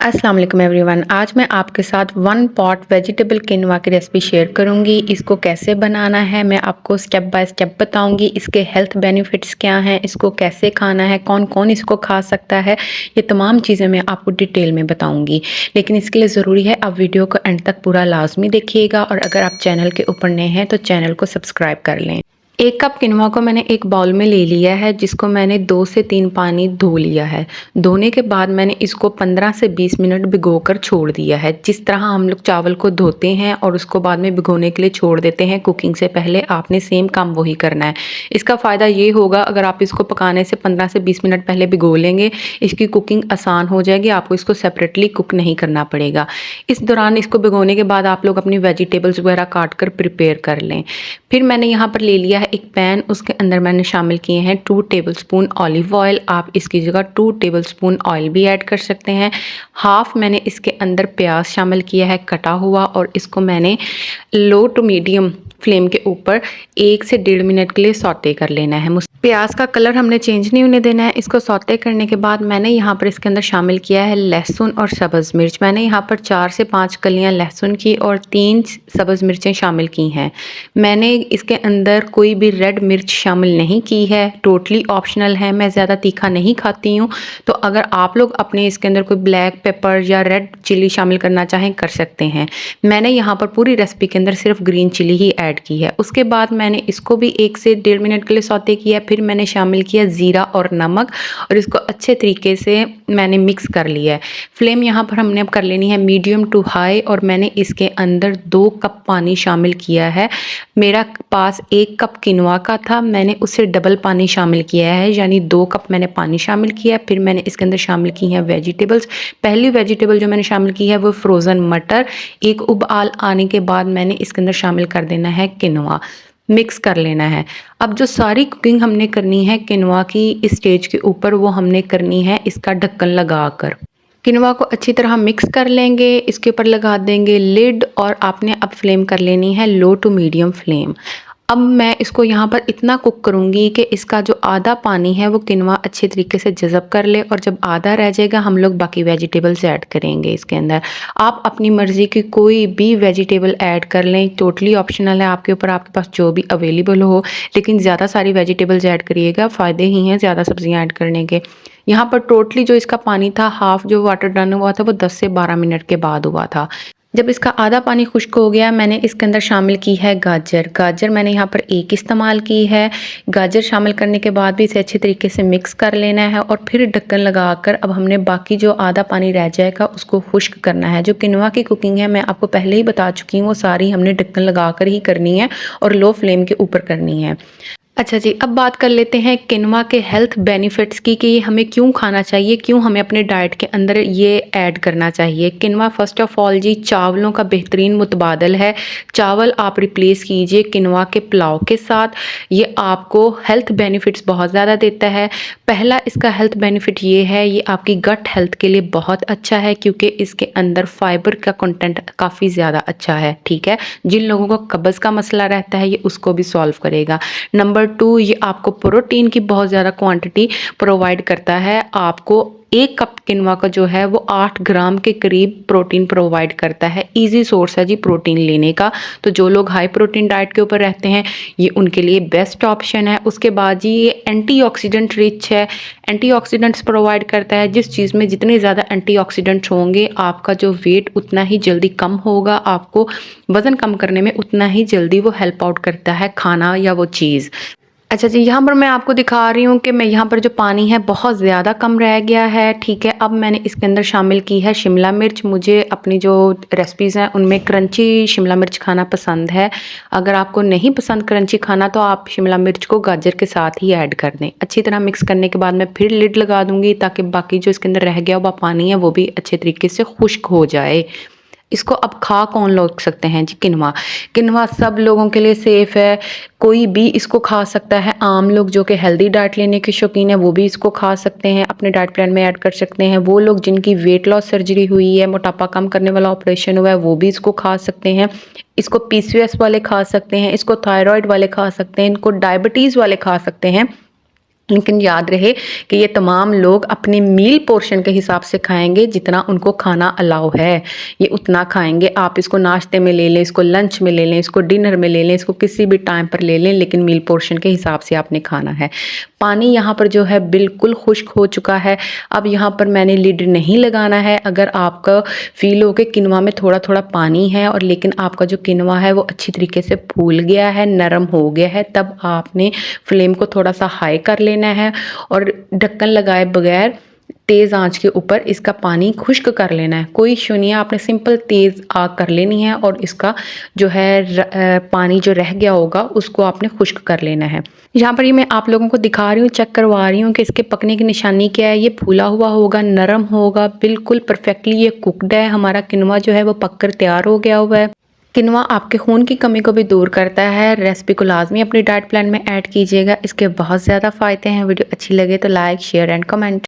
अस्सलाम वालेकुम एवरीवन। आज मैं आपके साथ वन पॉट वेजिटेबल किनवा की रेसिपी शेयर करूंगी। इसको कैसे बनाना है मैं आपको स्टेप बाय स्टेप बताऊंगी। इसके हेल्थ बेनिफिट्स क्या हैं, इसको कैसे खाना है, कौन कौन इसको खा सकता है, ये तमाम चीज़ें मैं आपको डिटेल में बताऊंगी। लेकिन इसके लिए ज़रूरी है आप वीडियो को एंड तक पूरा लाजमी देखिएगा, और अगर आप चैनल के ऊपर नए हैं तो चैनल को सब्सक्राइब कर लें। 1 कप किनवा को मैंने एक बाउल में ले लिया है, जिसको मैंने 2 से 3 पानी धो लिया है। धोने के बाद मैंने इसको 15 से 20 मिनट भिगोकर छोड़ दिया है। जिस तरह हम लोग चावल को धोते हैं और उसको बाद में भिगोने के लिए छोड़ देते हैं कुकिंग से पहले, आपने सेम काम वही करना है। इसका फ़ायदा ये होगा, अगर आप इसको पकाने से 15 से 20 मिनट पहले भिगो लेंगे, इसकी कुकिंग आसान हो जाएगी, आपको इसको सेपरेटली कुक नहीं करना पड़ेगा। इस दौरान इसको भिगोने के बाद आप लोग अपनी वेजिटेबल्स वगैरह काट कर प्रिपेयर कर लें। फिर मैंने यहाँ पर ले लिया है एक पैन, उसके अंदर मैंने शामिल किए हैं 2 टेबलस्पून ऑलिव ऑयल। आप इसकी जगह 2 टेबलस्पून ऑयल भी ऐड कर सकते हैं। हाफ मैंने इसके अंदर प्याज शामिल किया है कटा हुआ, और इसको मैंने लो टू मीडियम फ्लेम के ऊपर 1 से 1.5 मिनट के लिए सौते कर लेना है। प्याज का कलर हमने चेंज नहीं होने देना है। इसको सौते करने के बाद मैंने यहाँ पर इसके अंदर शामिल किया है लहसुन और सब्ज़ मिर्च। मैंने यहाँ पर 4 से 5 कलियाँ लहसुन की और 3 सब्ज़ मिर्चें शामिल की हैं। मैंने इसके अंदर कोई भी रेड मिर्च शामिल नहीं की है, टोटली ऑप्शनल है। मैं ज़्यादा तीखा नहीं खाती हूँ, तो अगर आप लोग अपने इसके अंदर कोई ब्लैक पेपर या रेड चिली शामिल करना चाहें कर सकते हैं। मैंने यहाँ पर पूरी रेसिपी के अंदर सिर्फ ग्रीन चिली ही ऐड की है। उसके बाद मैंने इसको भी 1 से 1.5 मिनट के लिए सौते किया। फिर मैंने शामिल किया ज़ीरा और नमक, और इसको अच्छे तरीके से मैंने मिक्स कर लिया है। फ्लेम यहाँ पर हमने अब कर लेनी है मीडियम टू हाई, और मैंने इसके अंदर 2 कप पानी शामिल किया है। मेरा पास 1 कप किनवा का था, मैंने उससे डबल पानी शामिल किया है, यानी 2 कप मैंने पानी शामिल किया। फिर मैंने इसके अंदर शामिल की हैं वेजिटेबल्स। पहली वेजिटेबल जो मैंने शामिल की है वो फ्रोज़न मटर। एक उबाल आने के बाद मैंने इसके अंदर शामिल कर देना है किनवा, मिक्स कर लेना है। अब जो सारी कुकिंग हमने करनी है किनवा की इस स्टेज के ऊपर, वो हमने करनी है इसका ढक्कन लगाकर। किनवा को अच्छी तरह मिक्स कर लेंगे, इसके ऊपर लगा देंगे लिड, और आपने अब फ्लेम कर लेनी है लो टू मीडियम फ्लेम। अब मैं इसको यहाँ पर इतना कुक करूँगी कि इसका जो आधा पानी है वो किनवा अच्छे तरीके से जज़ब कर ले, और जब आधा रह जाएगा हम लोग बाकी वेजिटेबल्स ऐड करेंगे इसके अंदर। आप अपनी मर्ज़ी की कोई भी वेजिटेबल ऐड कर लें, टोटली ऑप्शनल है आपके ऊपर, आपके पास जो भी अवेलेबल हो, लेकिन ज़्यादा सारी वेजिटेबल्स ऐड करिएगा, फ़ायदे ही हैं ज़्यादा सब्जियाँ ऐड करने के। यहाँ पर टोटली जो इसका पानी था, हाफ़ जो वाटर डन हुआ था वो 10 से 12 मिनट के बाद हुआ था। जब इसका आधा पानी खुश्क हो गया, मैंने इसके अंदर शामिल की है गाजर। गाजर मैंने यहाँ पर 1 इस्तेमाल की है। गाजर शामिल करने के बाद भी इसे अच्छे तरीके से मिक्स कर लेना है, और फिर ढक्कन लगाकर अब हमने बाकी जो आधा पानी रह जाएगा उसको खुश्क करना है। जो किनवा की कुकिंग है मैं आपको पहले ही बता चुकी हूँ, वो सारी हमने ढक्कन लगाकर ही करनी है और लो फ्लेम के ऊपर करनी है। अच्छा जी, अब बात कर लेते हैं किनवा के हेल्थ बेनिफिट्स की, कि ये हमें क्यों खाना चाहिए, क्यों हमें अपने डाइट के अंदर ये ऐड करना चाहिए। किनवा फ़र्स्ट ऑफ़ ऑल जी चावलों का बेहतरीन मुतबादल है। चावल आप रिप्लेस कीजिए किनवा के पुलाव के साथ, ये आपको हेल्थ बेनिफिट्स बहुत ज़्यादा देता है। पहला इसका हेल्थ बेनिफिट ये है, ये आपकी गट हेल्थ के लिए बहुत अच्छा है, क्योंकि इसके अंदर फाइबर का कंटेंट काफ़ी ज़्यादा अच्छा है। ठीक है, जिन लोगों को कब्ज़ का मसला रहता है ये उसको भी सॉल्व करेगा। नंबर 2, ये आपको प्रोटीन की बहुत ज़्यादा क्वांटिटी प्रोवाइड करता है। आपको 1 कप किनवा का जो है वो 8 ग्राम के करीब प्रोटीन प्रोवाइड करता है। इजी सोर्स है जी प्रोटीन लेने का, तो जो लोग हाई प्रोटीन डाइट के ऊपर रहते हैं ये उनके लिए बेस्ट ऑप्शन है। उसके बाद जी ये एंटीऑक्सीडेंट रिच है, एंटीऑक्सीडेंट्स प्रोवाइड करता है। जिस चीज़ में जितने ज़्यादा एंटीऑक्सीडेंट्स होंगे आपका जो वेट उतना ही जल्दी कम होगा, आपको वज़न कम करने में उतना ही जल्दी वो हेल्प आउट करता है खाना या वो चीज़। अच्छा जी, यहाँ पर मैं आपको दिखा रही हूँ कि मैं यहाँ पर जो पानी है बहुत ज़्यादा कम रह गया है। ठीक है, अब मैंने इसके अंदर शामिल की है शिमला मिर्च। मुझे अपनी जो रेसिपीज़ हैं उनमें क्रंची शिमला मिर्च खाना पसंद है। अगर आपको नहीं पसंद क्रंची खाना तो आप शिमला मिर्च को गाजर के साथ ही ऐड कर दें। अच्छी तरह मिक्स करने के बाद मैं फिर लिड लगा दूँगी, ताकि बाकी जो इसके अंदर रह गया हुआ पानी है वो भी अच्छे तरीके से खुश्क हो जाए। इसको अब खा कौन लोग सकते हैं जी? किनवा। किनवा सब लोगों के लिए सेफ़ है, कोई भी इसको खा सकता है। आम लोग जो कि हेल्दी डाइट लेने के शौकीन है वो भी इसको खा सकते हैं, अपने डाइट प्लान में ऐड कर सकते हैं। वो लोग जिनकी वेट लॉस सर्जरी हुई है, मोटापा कम करने वाला ऑपरेशन हुआ है, वो भी इसको खा सकते हैं। इसको पीसीओएस वाले खा सकते हैं, इसको थायराइड वाले खा सकते हैं, इनको डायबिटीज़ वाले खा सकते हैं। लेकिन याद रहे कि ये तमाम लोग अपने मील पोर्शन के हिसाब से खाएँगे, जितना उनको खाना अलाउ है, ये उतना खाएँगे। आप इसको नाश्ते में ले लें, इसको लंच में ले लें, इसको डिनर में ले लें, इसको किसी भी टाइम पर ले लें, लेकिन मील पोर्शन के हिसाब से आपने खाना है। पानी यहाँ पर जो है बिल्कुल खुश्क हो चुका है। अब यहाँ पर मैंने लिड नहीं लगाना है। अगर आपका फ़ील हो कि किनवा में थोड़ा-थोड़ा पानी है और लेकिन आपका जो किनवा है वो अच्छी तरीके से फूल गया है, नरम हो गया है, तब आपने फ्लेम को थोड़ा-सा हाई कर लेना है और ढक्कन लगाए बगैर तेज़ आंच के ऊपर इसका पानी खुश्क कर लेना है। कोई इश्यू नहीं है, आपने सिंपल तेज़ आग कर लेनी है और इसका जो है पानी जो रह गया होगा उसको आपने खुश्क कर लेना है। यहाँ पर ये मैं आप लोगों को दिखा रही हूँ, चेक करवा रही हूँ कि इसके पकने की निशानी क्या है। ये फूला हुआ होगा, नरम होगा, बिल्कुल परफेक्टली ये कुक्ड है। हमारा किनवा जो है वो पककर तैयार हो गया हुआ है। किनवा आपके खून की कमी को भी दूर करता है। रेसिपी को लाज़मी अपनी डाइट प्लान में ऐड कीजिएगा, इसके बहुत ज़्यादा फ़ायदे हैं। वीडियो अच्छी लगे तो लाइक, शेयर एंड कमेंट।